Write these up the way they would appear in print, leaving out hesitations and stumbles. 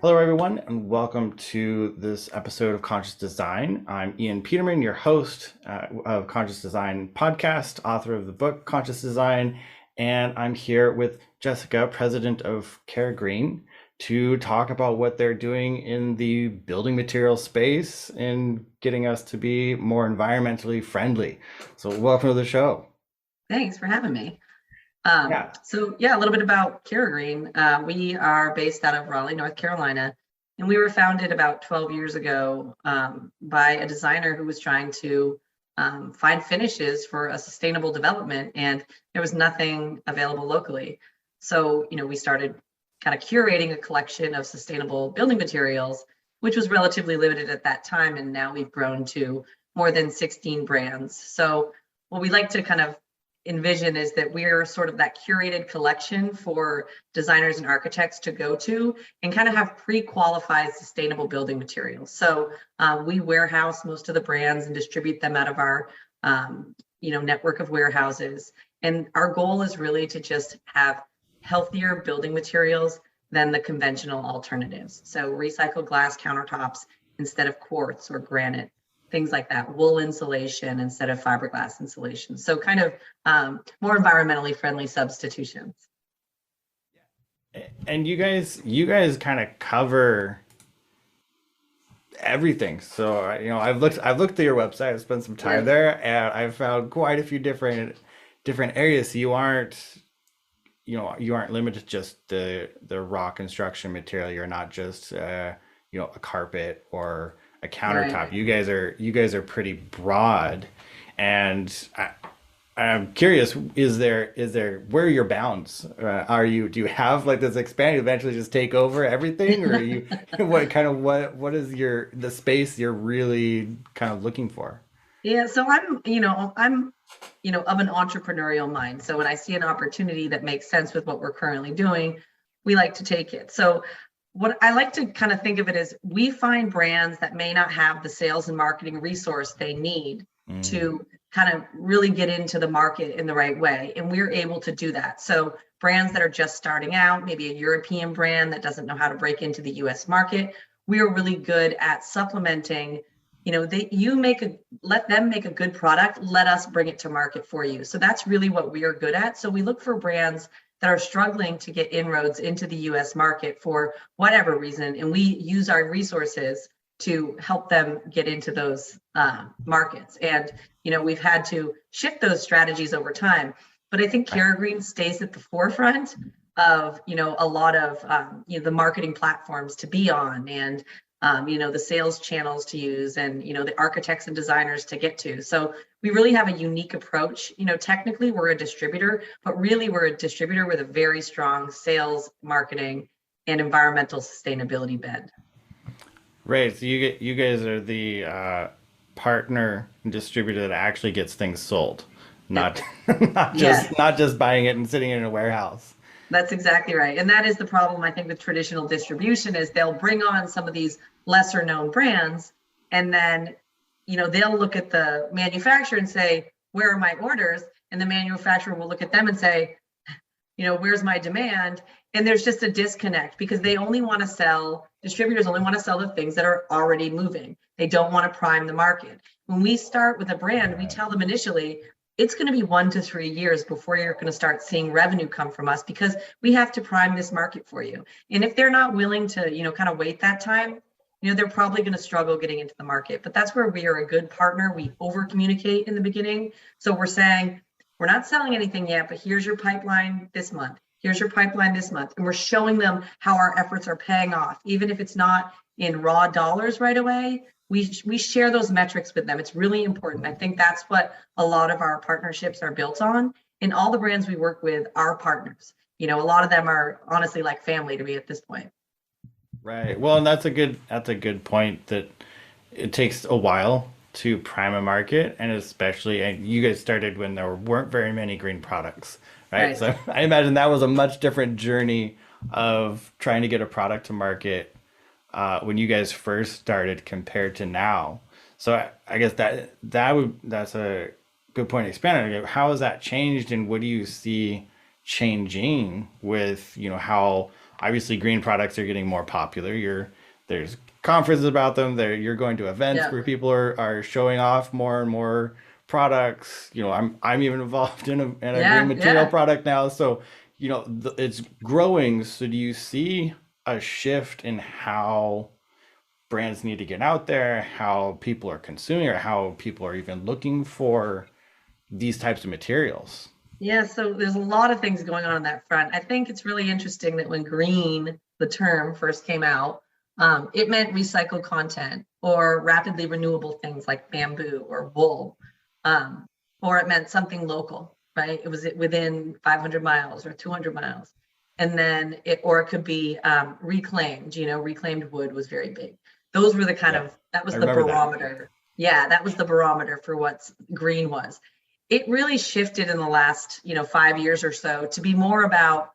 Hello, everyone, and welcome to this episode of Conscious Design. I'm Ian Peterman, your host of Conscious Design podcast, author of the book Conscious Design, and I'm here with Jessica, president of CaraGreen, to talk about what they're doing in the building material space and getting us to be more environmentally friendly. So, welcome to the show. Thanks for having me. Yeah. A little bit about CaraGreen. We are based out of Raleigh, North Carolina, and we were founded about 12 years ago by a designer who was trying to find finishes for a sustainable development, and there was nothing available locally. So, we started kind of curating a collection of sustainable building materials, which was relatively limited at that time, and now we've grown to more than 16 brands. So, what we like to kind of envision is that we're sort of that curated collection for designers and architects to go to and kind of have pre-qualified sustainable building materials. So we warehouse most of the brands and distribute them out of our network of warehouses. And our goal is really to just have healthier building materials than the conventional alternatives. So recycled glass countertops instead of quartz or granite, things like that, wool insulation instead of fiberglass insulation. So kind of more environmentally friendly substitutions. And you guys kind of cover everything. So I've looked at your website. I've spent some time there, and I've found quite a few different areas. So you aren't limited to just the raw construction material. You're not just a carpet or a countertop. Right. You guys are pretty broad, and I'm curious, is there where are your bounds? Do you have like this expand eventually just take over everything, or are you what is the space you're really kind of looking for? Yeah, so I'm of an entrepreneurial mind. So when I see an opportunity that makes sense with what we're currently doing, we like to take it. So what I like to kind of think of it as, we find brands that may not have the sales and marketing resource they need Mm, to kind of really get into the market in the right way. And we're able to do that. So brands that are just starting out, maybe a European brand that doesn't know how to break into the US market, we are really good at supplementing. Let them make a good product, let us bring it to market for you. So that's really what we are good at. So we look for brands that are struggling to get inroads into the US market for whatever reason, and we use our resources to help them get into those markets. And we've had to shift those strategies over time, but I think right. CaraGreen stays at the forefront of a lot of the marketing platforms to be on, and the sales channels to use, and the architects and designers to get to. So we really have a unique approach. Technically we're a distributor, but really we're a distributor with a very strong sales, marketing, and environmental sustainability bend. Right. So you guys are the partner and distributor that actually gets things sold, Yep. not not Yeah. just buying it and sitting in a warehouse. That's exactly right. And that is the problem, I think, with traditional distribution, is they'll bring on some of these lesser known brands, and then, they'll look at the manufacturer and say, where are my orders? And the manufacturer will look at them and say, where's my demand? And there's just a disconnect, because distributors only want to sell the things that are already moving. They don't want to prime the market. When we start with a brand, we Right. tell them initially, it's going to be 1 to 3 years before you're going to start seeing revenue come from us, because we have to prime this market for you. And if they're not willing to, kind of wait that time, they're probably going to struggle getting into the market. But that's where we are a good partner. We over communicate in the beginning. So we're saying, we're not selling anything yet, but here's your pipeline this month. Here's your pipeline this month. And we're showing them how our efforts are paying off. Even if it's not in raw dollars right away, we share those metrics with them. It's really important. I think that's what a lot of our partnerships are built on. And all the brands we work with are partners. A lot of them are honestly like family to me at this point. Right. Well, and that's a good point, that it takes a while to prime a market, and especially, and you guys started when there weren't very many green products, right? Right. So I imagine that was a much different journey of trying to get a product to market when you guys first started compared to now. So I guess that's a good point to expand on. How has that changed, and what do you see changing with how obviously green products are getting more popular. There's conferences about them. You're going to events Yeah. where people are showing off more and more products. I'm even involved in a green Yeah. material Yeah. product now. So, it's growing. So do you see a shift in how brands need to get out there, how people are consuming, or how people are even looking for these types of materials? Yeah, so there's a lot of things going on that front. I think it's really interesting that when green, the term first came out, it meant recycled content or rapidly renewable things like bamboo or wool, um, or it meant something local, right? It was within 500 miles or 200 miles. And then or it could be reclaimed, reclaimed wood was very big. Those were Yeah, that was I the remember that. barometer. Yeah, that was the barometer for what green was. It really shifted in the last 5 years or so to be more about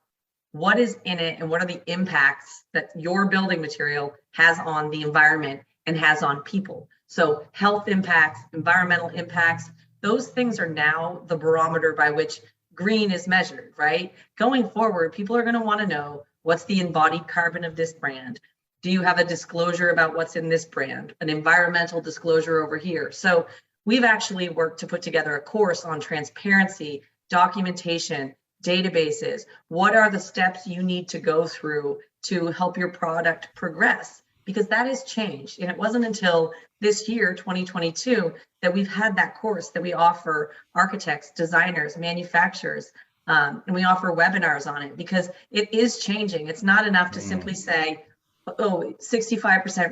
what is in it and what are the impacts that your building material has on the environment and has on people. So health impacts, environmental impacts, those things are now the barometer by which green is measured, right? Going forward, people are going to want to know what's the embodied carbon of this brand. Do you have a disclosure about what's in this brand, an environmental disclosure over here? So we've actually worked to put together a course on transparency, documentation, databases. What are the steps you need to go through to help your product progress? Because that has changed. And it wasn't until this year, 2022, that we've had that course that we offer architects, designers, manufacturers, and we offer webinars on it because it is changing. It's not enough to simply say, oh, 65%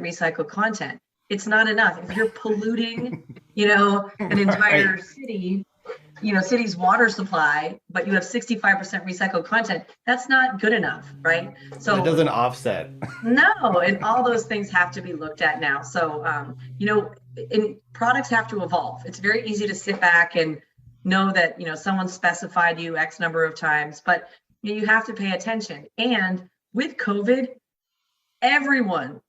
recycled content. It's not enough. If you're polluting, an entire Right. city's water supply, but you have 65% recycled content, that's not good enough, right? It So doesn't offset. no, and all those things have to be looked at now. So, products have to evolve. It's very easy to sit back and know that, someone specified you X number of times, but you have to pay attention. And with COVID, everyone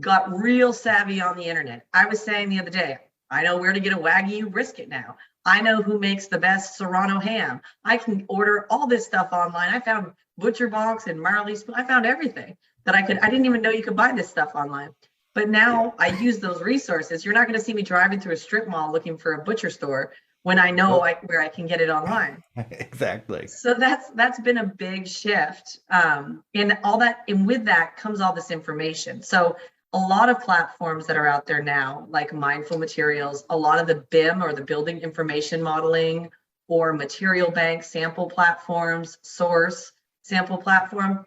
got real savvy on the internet. I was saying the other day, I know where to get a Wagyu brisket now. I know who makes the best Serrano ham. I can order all this stuff online. I found Butcher Box and Marley's. I found everything that I could. I didn't even know you could buy this stuff online. But Yeah. now I use those resources. You're not going to see me driving through a strip mall looking for a butcher store when I know Nope. where I can get it online. Exactly. So that's been a big shift, and all that, and with that comes all this information. So a lot of platforms that are out there now, like Mindful Materials, a lot of the BIM or the Building Information Modeling or Material Bank sample platforms, Source sample platform,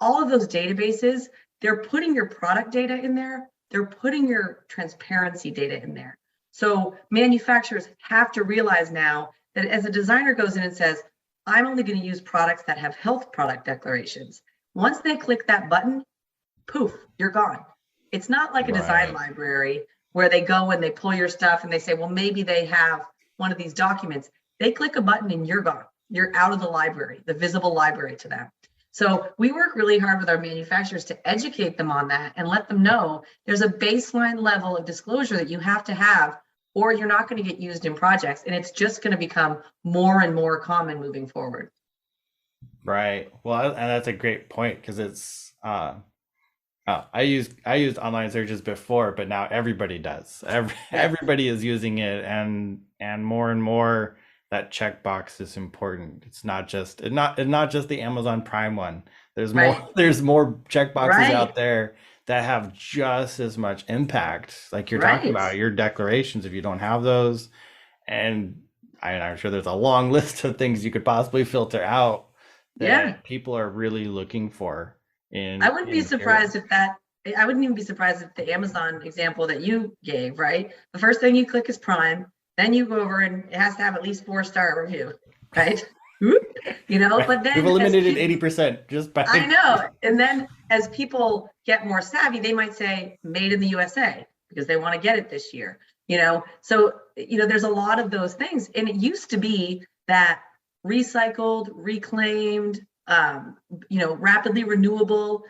all of those databases, they're putting your product data in there, they're putting your transparency data in there. So manufacturers have to realize now that as a designer goes in and says, I'm only going to use products that have health product declarations. Once they click that button, poof, you're gone. It's not like a design Right. library where they go and they pull your stuff and they say, well, maybe they have one of these documents. They click a button and you're gone. You're out of the library, the visible library to them. So we work really hard with our manufacturers to educate them on that and let them know there's a baseline level of disclosure that you have to have, or you're not going to get used in projects. And it's just going to become more and more common moving forward. Right. Well, and that's a great point because it's I used online searches before, but now everybody does. Yeah. Everybody is using it, and more that checkbox is important. It's not just the Amazon Prime one. There's more Right. there's more checkboxes Right. out there that have just as much impact. Like you're talking Right. about your declarations, if you don't have those, and I'm sure there's a long list of things you could possibly filter out Yeah. that people are really looking for I in wouldn't be in surprised materials. if that, I wouldn't even be surprised if the Amazon example that you gave, right? The first thing you click is Prime, then you go over and it has to have at least 4-star review, right? Whoop. Right. But We've then as eliminated people, 80% just I by know, and then as people get more savvy, they might say made in the USA because they want to get it this year, So, there's a lot of those things. And it used to be that recycled, reclaimed, rapidly renewable,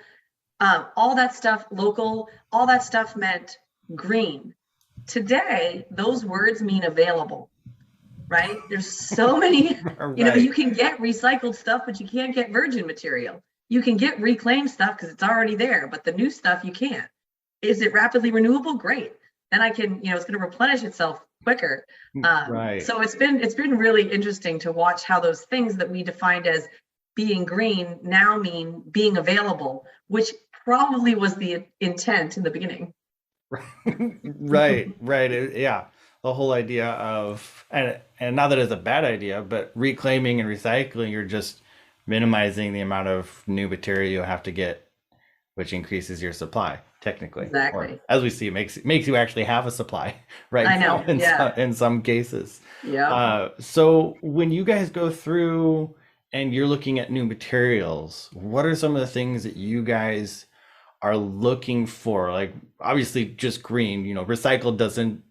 all that stuff, local, all that stuff meant green. Today, those words mean available, right? There's so many, you right. can get recycled stuff, but you can't get virgin material. you can get reclaimed stuff because it's already there, but the new stuff you can't. Is it rapidly renewable? Great. Then I can, it's going to replenish itself quicker. Right. So it's been really interesting to watch how those things that we defined as being green now mean being available, which probably was the intent in the beginning. Right, right. Yeah. The whole idea of and not that it's a bad idea, but reclaiming and recycling, you're just minimizing the amount of new material you have to get, which increases your supply, technically. Or Exactly. as we see, makes you actually have a supply right I now know. Yeah. in some cases. Yeah. So when you guys go through and you're looking at new materials, what are some of the things that you guys are looking for? Like obviously just green, recycled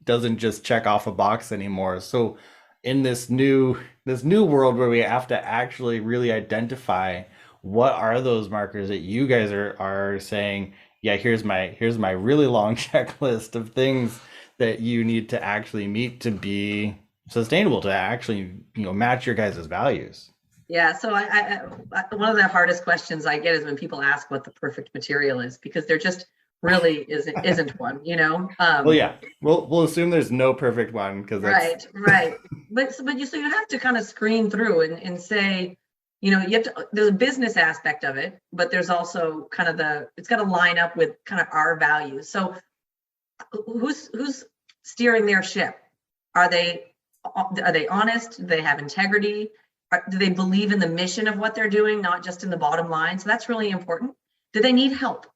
doesn't just check off a box anymore. So in this new world where we have to actually really identify what are those markers that you guys are saying, yeah, here's my really long checklist of things that you need to actually meet to be sustainable, to actually, match your guys' values. Yeah. So one of the hardest questions I get is when people ask what the perfect material is, because there just really isn't one, Well, yeah, we'll assume there's no perfect one because that's Right, right. But you have to kind of screen through and say, you have to, there's a business aspect of it, but there's also kind of it's got to line up with kind of our values. So who's steering their ship? Are they honest? Do they have integrity? Do they believe in the mission of what they're doing, not just in the bottom line? So that's really important. Do they need help?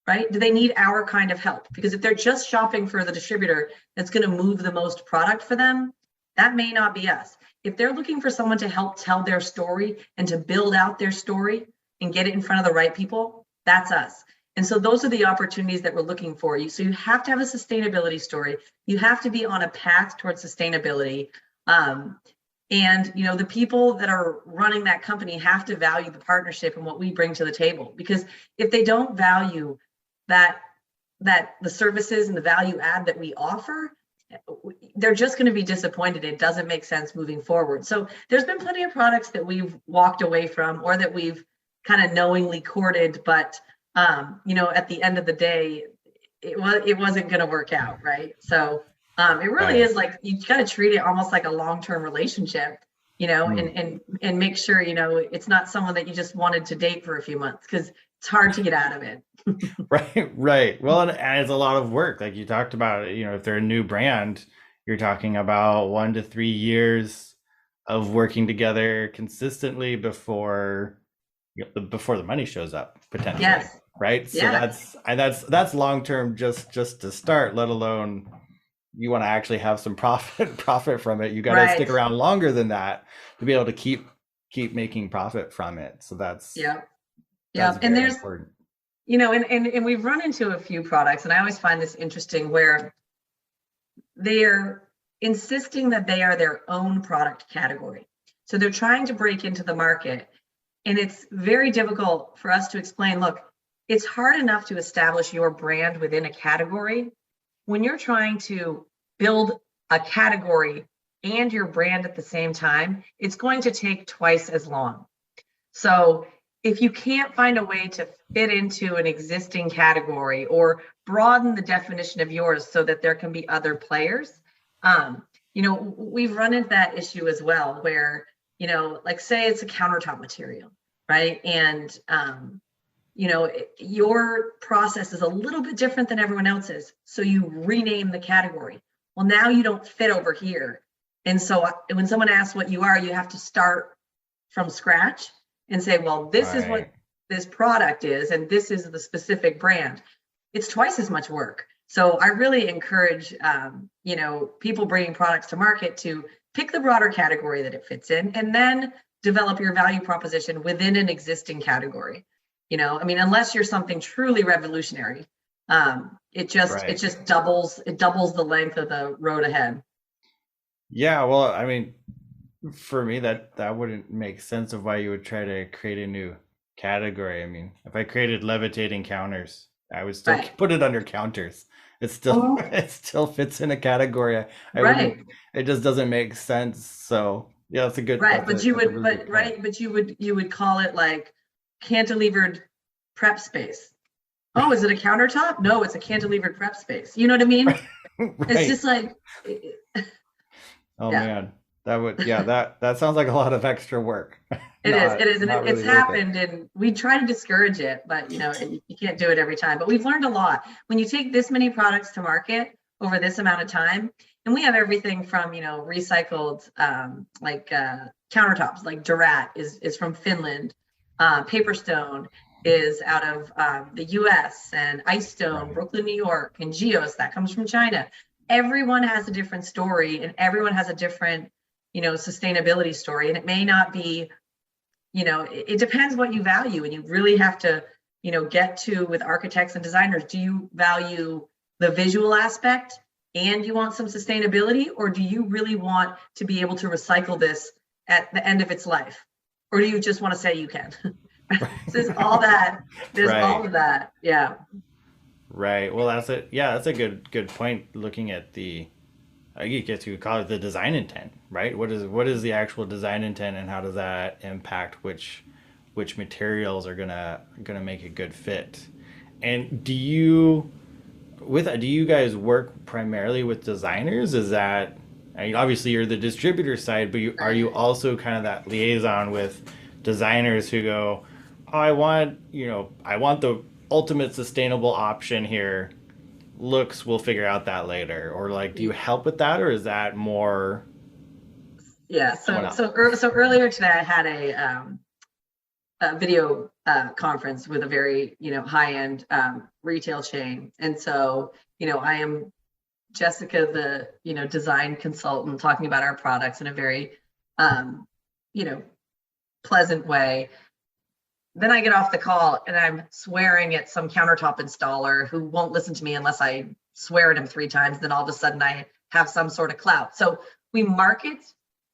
Right? Do they need our kind of help? Because if they're just shopping for the distributor that's going to move the most product for them, that may not be us. If they're looking for someone to help tell their story and to build out their story and get it in front of the right people, that's us. And so those are the opportunities that we're looking for. So you have to have a sustainability story. You have to be on a path towards sustainability. And the people that are running that company have to value the partnership and what we bring to the table. Because if they don't value that the services and the value add that we offer, they're just going to be disappointed. It doesn't make sense moving forward. So there's been plenty of products that we've walked away from or that we've kind of knowingly courted, but at the end of the day, it wasn't going to work out, right? So it really right. is like you got to treat it almost like a long-term relationship, Hmm. and make sure it's not someone that you just wanted to date for a few months, because it's hard to get out of it. Right, right. Well, and it's a lot of work. Like you talked about, if they're a new brand, you're talking about 1 to 3 years of working together consistently before the money shows up potentially, Yes. right? So Yeah. that's long term just to start, let alone you want to actually have some profit from it. You got to stick Right. around longer than that to be able to keep making profit from it. So Yeah. that's Yeah. And very there's, important. and we've run into a few products, and I always find this interesting where they're insisting that they are their own product category. So they're trying to break into the market. And it's very difficult for us to explain, look, it's hard enough to establish your brand within a category. When you're trying to build a category and your brand at the same time, it's going to take twice as long. So if you can't find a way to fit into an existing category or broaden the definition of yours so that there can be other players, we've run into that issue as well, where, like say it's a countertop material, right? And, your process is a little bit different than everyone else's. So you rename the category. Well, now you don't fit over here. And so when someone asks what you are, you have to start from scratch and say, well, this is what Right. this product is, and this is the specific brand. It's twice as much work. So I really encourage, people bringing products to market to pick the broader category that it fits in, and then develop your value proposition within an existing category. Unless you're something truly revolutionary, it Right. just doubles the length of the road ahead. Yeah, well, I mean, for me, that wouldn't make sense of why you would try to create a new category. I mean, if I created levitating counters, I would still Right. put it under counters. It still Mhm. it still fits in a category. I wouldn't. Right. It just doesn't make sense. So yeah, that's a good. Right. But you That's a would, really good point. but you would call it like cantilevered prep space. Oh, is it a countertop? No, it's a cantilevered prep space. You know what I mean? Right. It's just like, Oh yeah, man, that sounds like a lot of extra work. it is. It is. And Not it's really worth it. happened. And we try to discourage it, but you can't do it every time. But we've learned a lot. When you take this many products to market over this amount of time, and we have everything from, recycled, countertops, like Durat is from Finland. Paperstone is out of the US, and Ice Stone, Right. Brooklyn, New York, and Geos, that comes from China. Everyone has a different story, and everyone has a different, sustainability story. And it may not be, it depends what you value, and you really have to, get to with architects and designers. Do you value the visual aspect and you want some sustainability, or do you really want to be able to recycle this at the end of its life? Or do you just want to say you can? So there's all that. There's all Right. of that. Yeah. Right. Well, that's it. Yeah, that's a good point. Looking at you get to call it the design intent, right? What is the actual design intent, and how does that impact which materials are gonna make a good fit? And do you guys work primarily with designers? Is that, I mean, obviously you're the distributor side, but are you also kind of that liaison with designers who go, oh, I want the ultimate sustainable option here. Looks, we'll figure out that later. Or like, do you help with that, or is that more Yeah. someone else? So earlier today, I had a video conference with a very, high-end retail chain. And so, I am Jessica, the, design consultant, talking about our products in a very, you know, pleasant way. Then I get off the call and I'm swearing at some countertop installer who won't listen to me unless I swear at him 3 times. Then all of a sudden I have some sort of clout. So we market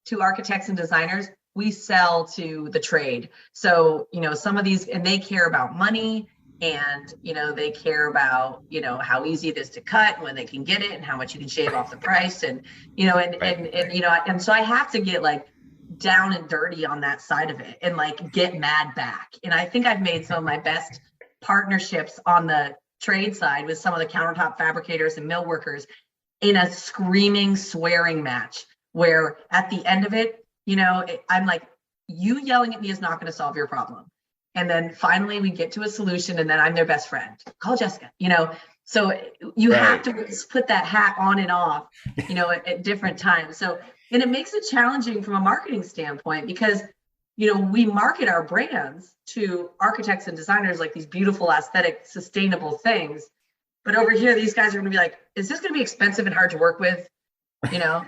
to architects and designers. We sell to the trade. So, some of these, and they care about money, and, they care about, how easy it is to cut, when they can get it, and how much you can shave off the price. And, Right. and so I have to get like down and dirty on that side of it and like get mad back. And I think I've made some of my best partnerships on the trade side with some of the countertop fabricators and mill workers in a screaming, swearing match where at the end of it, I'm like, you yelling at me is not going to solve your problem. And then finally we get to a solution, and then I'm their best friend. Call Jessica, So you have Right. to put that hat on and off, at different times. So, and it makes it challenging from a marketing standpoint because, we market our brands to architects and designers like these beautiful, aesthetic, sustainable things. But over here, these guys are going to be like, is this going to be expensive and hard to work with? You know?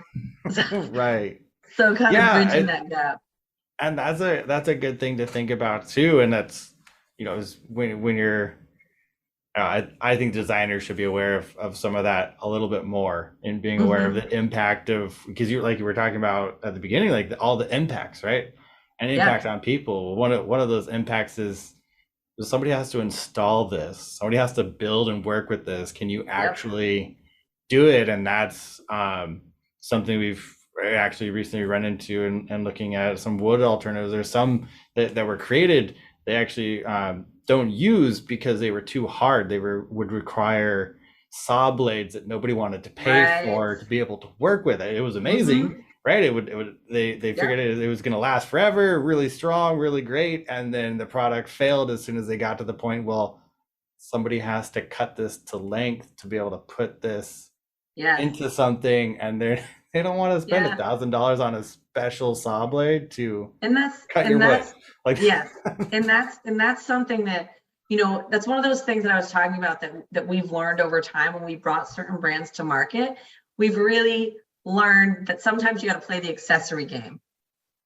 Right. So kind of Yeah, bridging that gap. and that's a good thing to think about too. And that's, is when you're, I think designers should be aware of some of that a little bit more, and being aware of Mm-hmm. the impact of, because you were talking about at the beginning, like all the impacts, right? And Yeah. impact on people. One of those impacts is somebody has to install this. Somebody has to build and work with this. Can you Yep. actually do it? And that's something we've actually recently run into, and looking at some wood alternatives. There's some that were created, they actually don't use because they were too hard. They would require saw blades that nobody wanted to pay Right. for to be able to work with it. It was Mm-hmm. amazing, right? They figured Yep. it was going to last forever, really strong, really great, and then the product failed as soon as they got to the point, well, somebody has to cut this to length to be able to put this Yes. into something, and they don't want to spend Yeah. $1,000 on a special saw blade to And that's cut your and wood. that's Like, yes. And that's something that, that's one of those things that I was talking about that we've learned over time when we brought certain brands to market. We've really learned that sometimes you got to play the accessory game,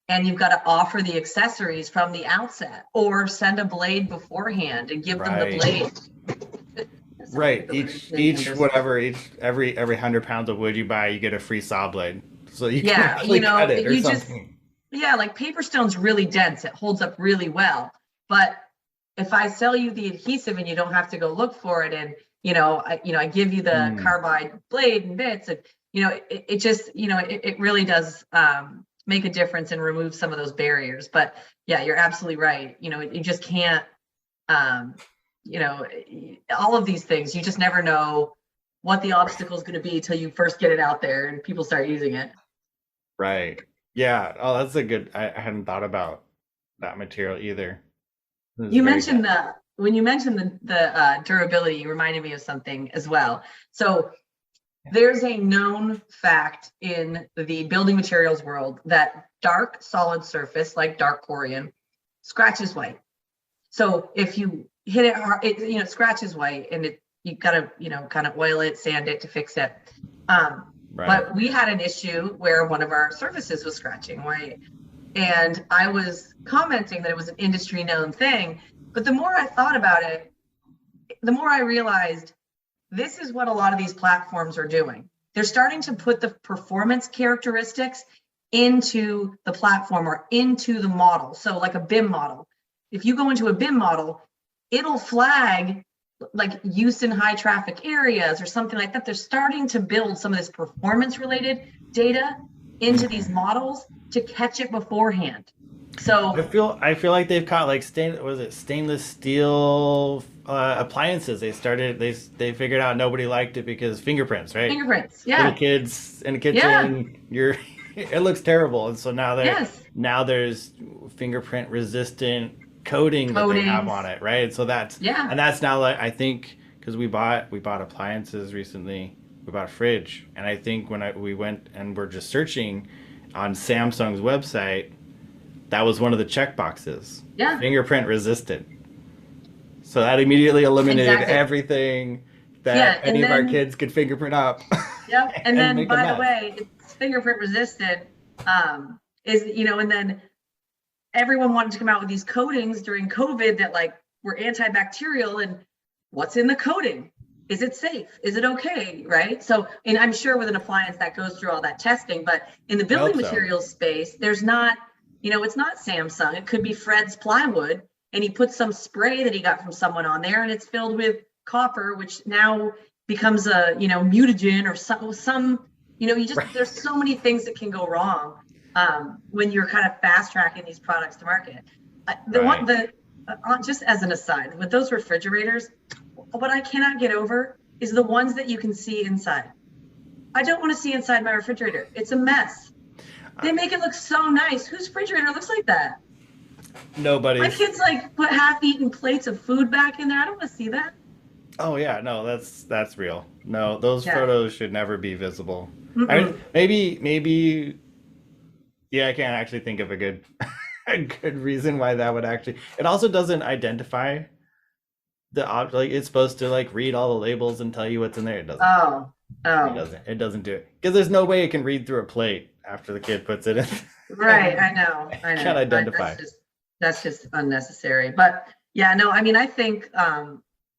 and you've got to offer the accessories from the outset, or send a blade beforehand and give them the right, blade. Sorry, right. the Each whatever, every 100 pounds of wood you buy, you get a free saw blade, so you can Yeah, actually cut it or you just, something. yeah, like paper stone's really dense. It holds up really well. But if I sell you the adhesive and you don't have to go look for it, and I give you the Mm, carbide blade and bits, and it just, it really does make a difference and remove some of those barriers. But yeah, you're absolutely right. You just can't, um, all of these things, you just never know what the obstacle is going to be till you first get it out there and people start using it. Right. Yeah. Oh, that's a good. I hadn't thought about that material either. This is You very good. mentioned when you mentioned the durability, you reminded me of something as well. So there's a known fact in the building materials world that dark solid surface, like dark corian, scratches white. So if you hit it hard, it scratches white, and you gotta kind of oil it, sand it to fix it. Right. But we had an issue where one of our surfaces was scratching white, and I was commenting that it was an industry known thing. But the more I thought about it, the more I realized this is what a lot of these platforms are doing. They're starting to put the performance characteristics into the platform or into the model. So like a BIM model, if you go into a BIM model, it'll flag like use in high traffic areas or something like that. They're starting to build some of this performance related data into these models to catch it beforehand. So I feel like they've caught like stainless steel appliances. They figured out nobody liked it because fingerprints, right? fingerprints, Little yeah, kids in the yeah, kitchen, it looks terrible, and so yes, now there's fingerprint resistant coating that they have coatings, on it, right? So yeah, that's now, like, I think, because we bought appliances recently. We bought a fridge, and I think we went and we're just searching on Samsung's website, that was one of the check boxes, yeah, fingerprint resistant. So that immediately eliminated exactly. everything that Yeah, any and of our then kids could fingerprint up yep, and and then make a by the mess. way, it's fingerprint resistant. Is and then everyone wanted to come out with these coatings during COVID that like were antibacterial, and what's in the coating? Is it safe? Is it okay? Right. So, and I'm sure with an appliance that goes through all that testing, but in the I building hope so. materials space, there's not, it's not Samsung. It could be Fred's plywood, and he put some spray that he got from someone on there, and it's filled with copper, which now becomes a, mutagen or some, Right. there's so many things that can go wrong when you're kind of fast tracking these products to market. Right. Just as an aside, with those refrigerators, what I cannot get over is the ones that you can see inside. I don't want to see inside my refrigerator. It's a mess. They make it look so nice. Whose refrigerator looks like that? My Nobody's. kids like put half-eaten plates of food back in there. I don't want to see that. Oh yeah, no, that's real. No, those Yeah. photos should never be visible. Mm-mm. Maybe yeah, I can't actually think of a good a good reason why that would actually. It also doesn't identify the object. Like, it's supposed to like read all the labels and tell you what's in there. It doesn't. Oh, It oh, doesn't. It doesn't do it because there's no way it can read through a plate after the kid puts it in. right. And I know. I can't know. identify. That's just unnecessary. But yeah, no, I mean, I think,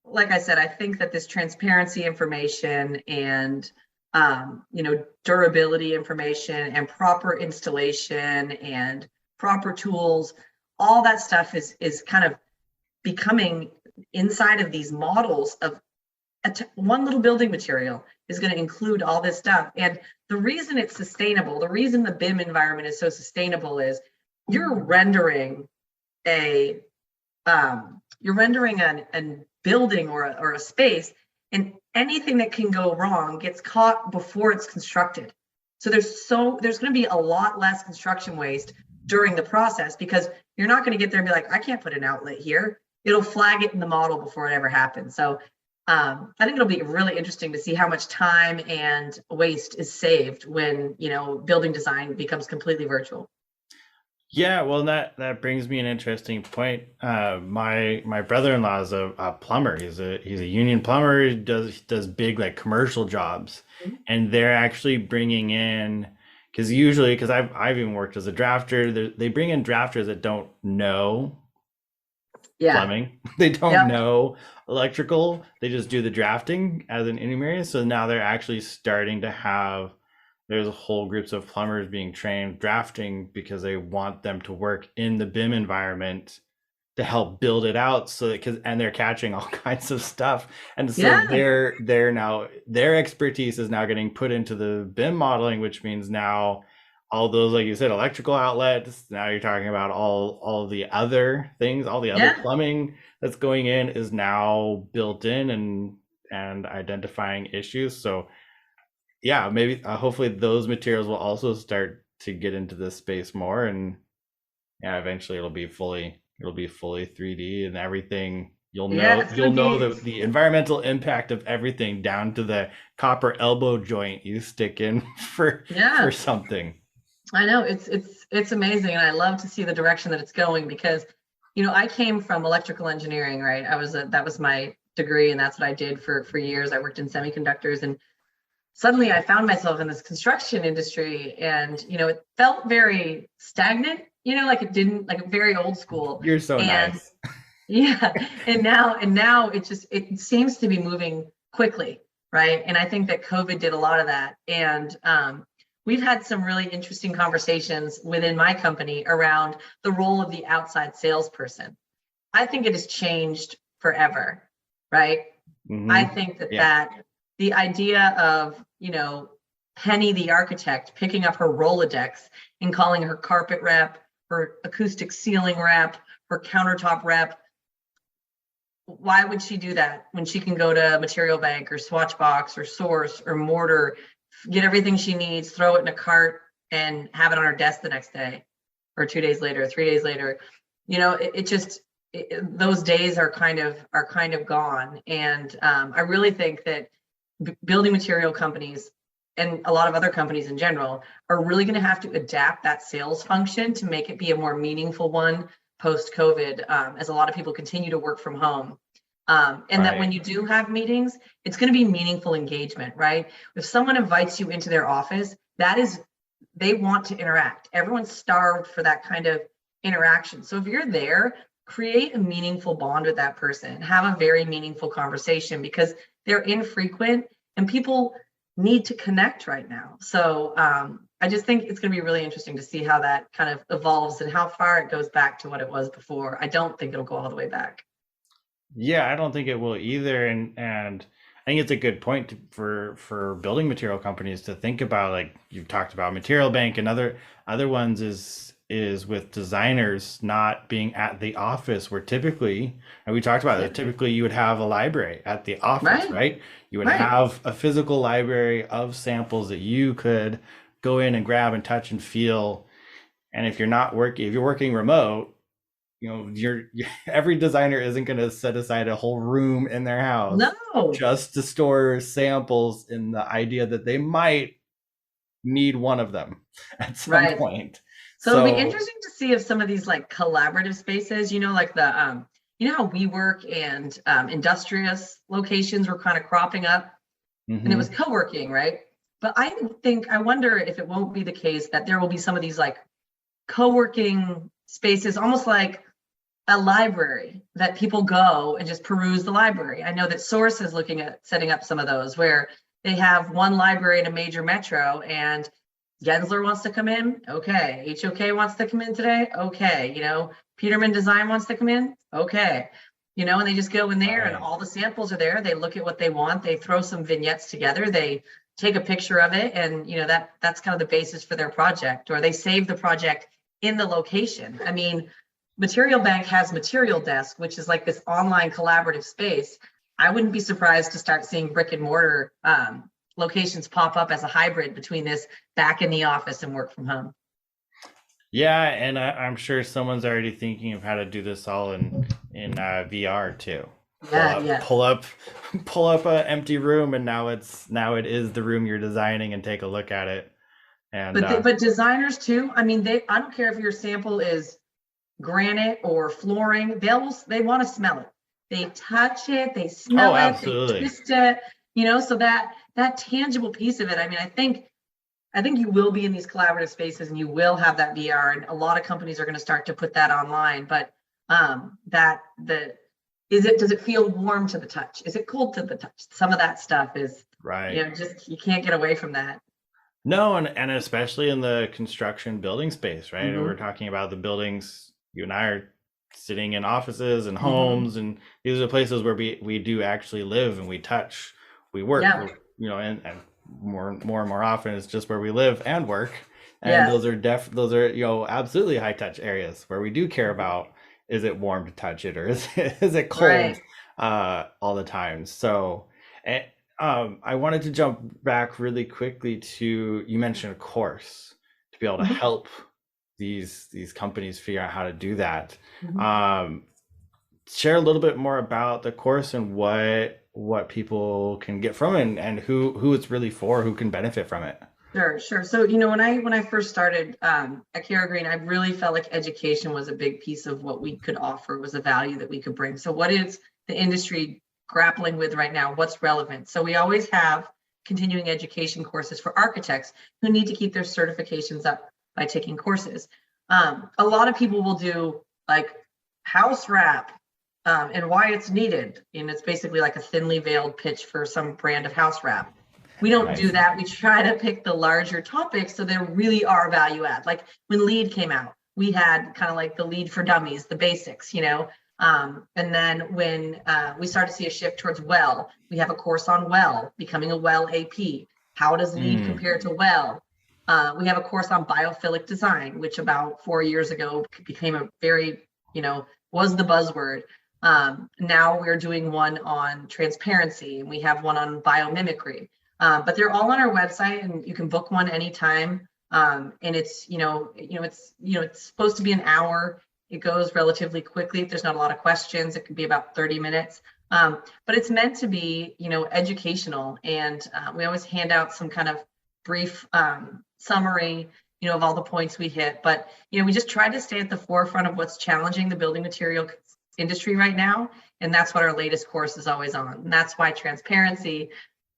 like I said, I think that this transparency information and, durability information and proper installation and proper tools, all that stuff is kind of becoming inside of these models of one little building material is going to include all this stuff. And the reason it's sustainable, the reason the BIM environment is so sustainable is you're rendering a a building or a space, and anything that can go wrong gets caught before it's constructed. So there's going to be a lot less construction waste during the process, because you're not going to get there and be like, I can't put an outlet here. It'll flag it in the model before it ever happens. So I think it'll be really interesting to see how much time and waste is saved when building design becomes completely virtual. Yeah, well, that brings me an interesting point. My brother-in-law is a plumber. He's a union plumber. He does big like commercial jobs, and they're actually bringing in, because I've even worked as a drafter. They bring in drafters that don't know Yeah. plumbing. They don't Yep. know electrical. They just do the drafting as an engineer. So now they're actually starting to have, there's whole groups of plumbers being trained drafting because they want them to work in the BIM environment to help build it out, so that, cause, and they're catching all kinds of stuff. And so Yeah. they're now, their expertise is now getting put into the BIM modeling, which means now all those, like you said, electrical outlets. Now you're talking about all the other things, all the other Yeah. plumbing that's going in is now built in and identifying issues. So yeah, maybe hopefully those materials will also start to get into this space more, and yeah, eventually it'll be fully 3D and everything. You'll Yeah, know it's you'll gonna know be. the environmental impact of everything down to the copper elbow joint you stick in for Yeah, something. I know it's amazing, and I love to see the direction that it's going because, I came from electrical engineering, right? That was my degree, and that's what I did for years. I worked in semiconductors, and suddenly I found myself in this construction industry, and it felt very stagnant, like it didn't, like very old school. You're so And nice. yeah, and now it seems to be moving quickly, right? And I think that COVID did a lot of that. And we've had some really interesting conversations within my company around the role of the outside salesperson. I think it has changed forever, right? I Hmm. think that Yeah. the idea of, Penny the architect picking up her Rolodex and calling her carpet rep, her acoustic ceiling rep, her countertop rep, why would she do that when she can go to Material Bank or Swatchbox or Source or Mortar, get everything she needs, throw it in a cart, and have it on her desk the next day, or 2 days later, 3 days later? It just those days are kind of gone, and I really think that building material companies and a lot of other companies in general are really going to have to adapt that sales function to make it be a more meaningful one post COVID, as a lot of people continue to work from home. And that when Right. you do have meetings, it's going to be meaningful engagement, right? If someone invites you into their office, they want to interact. Everyone's starved for that kind of interaction. So if you're there, create a meaningful bond with that person, have a very meaningful conversation, because they're infrequent and people need to connect right now. So I just think it's going to be really interesting to see how that kind of evolves and how far it goes back to what it was before. I don't think it'll go all the way back. Yeah, I don't think it will either, and I think it's a good point for building material companies to think about. Like you've talked about Material Bank and other ones is with designers not being at the office, where typically, and we talked about Yeah. it, typically you would have a library at the office, Right. right? You would Right. have a physical library of samples that you could go in and grab and touch and feel. And if you're working remote, you're every designer isn't going to set aside a whole room in their house No. just to store samples in the idea that they might need one of them at some Right. point. So it'll be So interesting to see if some of these like collaborative spaces, like how WeWork and industrious locations were kind of cropping up, and it was mhm. co-working, right? But I wonder if it won't be the case that there will be some of these like co-working spaces, almost like a library that people go and just peruse the library. I know that Source is looking at setting up some of those where they have one library in a major metro, and Gensler wants to come in. Okay. HOK wants to come in today. Okay. Peterman Design wants to come in. Okay. And they just go in there and Right. all the samples are there. They look at what they want. They throw some vignettes together. They take a picture of it, and that's kind of the basis for their project, or they save the project in the location. I mean, Material Bank has Material Desk, which is like this online collaborative space. I wouldn't be surprised to start seeing brick and mortar locations pop up as a hybrid between this back in the office and work from home. Yeah, and I'm sure someone's already thinking of how to do this all in VR too. Pull Yeah, up, yes. pull up, pull up an empty room, and now it is the room you're designing, and take a look at it. And But designers too. I mean, I don't care if your sample is granite or flooring. They want to smell it. They touch it. They oh, smell it. They absolutely. twist it. So that tangible piece of it. I mean, I think you will be in these collaborative spaces and you will have that VR, and a lot of companies are going to start to put that online. But that the does it feel warm to the touch? Is it cold to the touch? Some of that stuff is, Right. just you can't get away from that. No, and especially in the construction building space, right? And we're Hmm. talking about the buildings. You and I are sitting in offices and Hmm. homes, and these are places where we do actually live and we touch, we work, Yeah. and more and more often it's just where we live and work. And Yes. those are, you know, absolutely high touch areas where we do care about, is it warm to touch it, or is it cold Right. all the time? So, and, I wanted to jump back really quickly to, you mentioned a course to be able to Mhm. help these companies figure out how to do that. Mhm. Um, Share a little bit more about the course and what people can get from it, and who it's really for, who can benefit from it. Sure, sure. So, when I first started at CaraGreen, I really felt like education was a big piece of what we could offer, was a value that we could bring. So, what is the industry grappling with right now? What's relevant? So, we always have continuing education courses for architects who need to keep their certifications up by taking courses. A lot of people will do like house wrap and why it's needed. And it's basically like a thinly veiled pitch for some brand of house wrap. We don't do Nice. that. We try to pick the larger topics so there really are value add. Like when LEED came out, we had kind of like the LEED for dummies, the basics, and then when we started to see a shift towards well, we have a course on well, becoming a well AP. How does LEED Mm, compare to well? We have a course on biophilic design, which about 4 years ago became a very, was the buzzword. Now we're doing one on transparency, and we have one on biomimicry. But they're all on our website, and you can book one anytime. And it's it's supposed to be an hour. It goes relatively quickly. If there's not a lot of questions, it can be about 30 minutes. But it's meant to be educational, and we always hand out some kind of brief summary of all the points we hit. But we just try to stay at the forefront of what's challenging the building material industry right now, and that's what our latest course is always on. And that's why transparency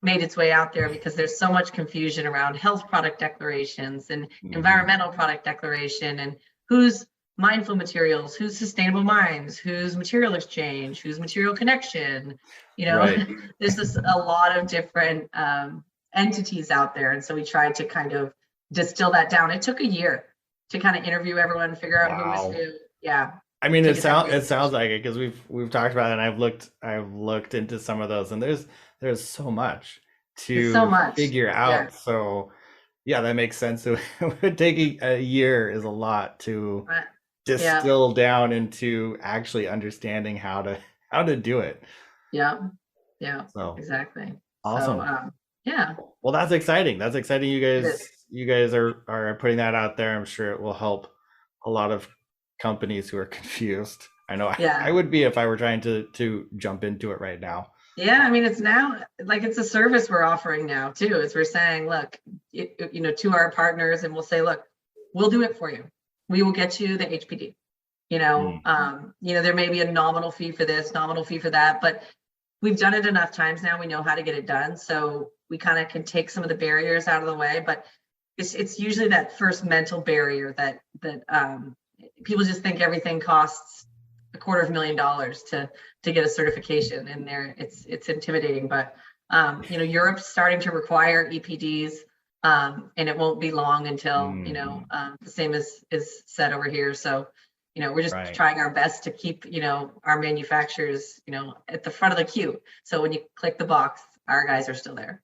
made its way out there, because there's so much confusion around health product declarations and mhm. environmental product declaration, and who's mindful materials, who's sustainable mines, who's material exchange, who's material connection. Right. There's this a lot of different entities out there, and so we tried to kind of distill that down. It took a year to kind of interview everyone, figure out who was Wow. who. Yeah, I mean, take it that it way. sounds like it, because we've talked about it, and I've looked into some of those, and there's so much There's so to much. figure Yeah. out. So yeah, that makes sense. So it would take a year is a lot to Uh, yeah. distill down into actually understanding how to do it. Yeah. Yeah. So Exactly. So awesome. yeah, Well, that's exciting. That's exciting. it is. You guys are putting that out there. I'm sure it will help a lot of companies who are confused. I know I Yeah. would be if I were trying to jump into it right now. Yeah, I mean, it's now like it's a service we're offering now too. Is we're saying, look, to our partners, and we'll say, look, we'll do it for you. We will get you the HPD. Mm, There may be a nominal fee for this, nominal fee for that, but we've done it enough times now. We know how to get it done, so we kind of can take some of the barriers out of the way. But it's usually that first mental barrier that people just think everything costs $250,000 to get a certification, and there it's intimidating. But Europe's starting to require EPDs, and it won't be long until mm, the same is said over here. So we're just right, trying our best to keep our manufacturers at the front of the queue. So when you click the box, our guys are still there.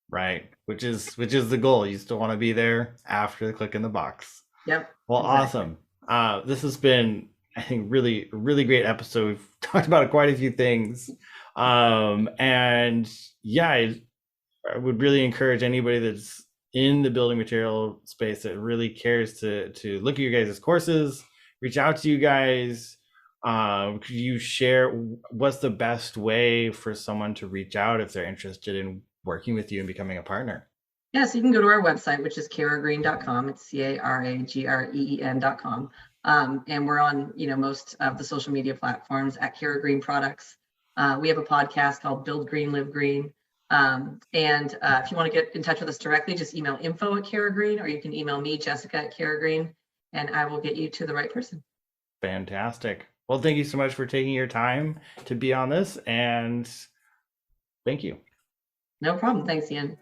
right. Which is the goal. You still want to be there after the click in the box. Yep, Well, exactly. awesome. This has been, I think, really great episode. We've talked about quite a few things. And yeah, I would really encourage anybody that's in the building material space that really cares to look at you guys' courses, reach out to you guys. Could you share what's the best way for someone to reach out if they're interested in working with you and becoming a partner? Yeah, so you can go to our website, which is caragreen.com. It's CARAGREEN.com. And we're on, most of the social media platforms at CaraGreen Products. We have a podcast called Build Green, Live Green. And if you want to get in touch with us directly, just email info@CaraGreen, or you can email me, Jessica at CaraGreen, and I will get you to the right person. Fantastic. Well, thank you so much for taking your time to be on this, and thank you. No problem. Thanks, Ian.